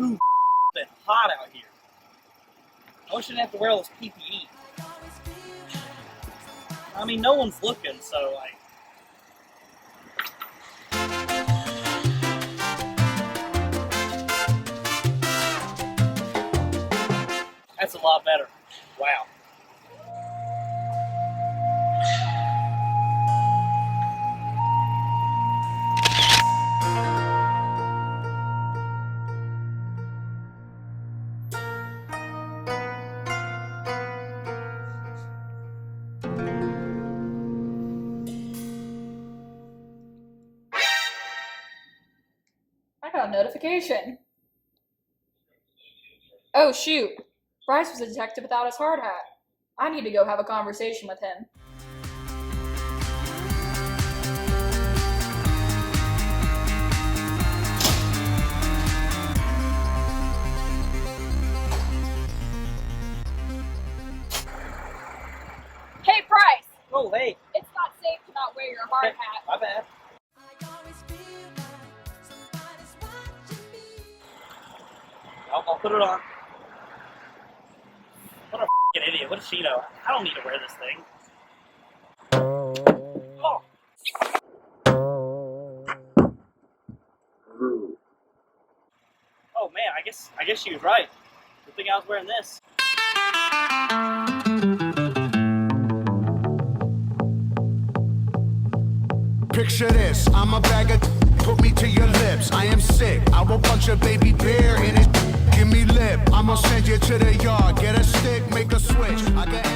too hot out here. I wish I didn't have to wear all this PPE. I mean, no one's looking, so like. That's a lot better. Wow. I got a notification. Oh shoot, Bryce was a detective without his hard hat. I need to go have a conversation with him. Hey Bryce! Oh, hey. It's not safe to not wear your hard hat. My bad. I'll put it on. What a f***ing idiot. What does she know? I don't need to wear this thing. Oh. Oh man, I guess she was right. Good thing I was wearing this. Picture this, I'm a bag of put me to your lips. I am sick, I will punch a baby bear in his give me lip. I'ma send you to the yard, get a stick, make a switch. I got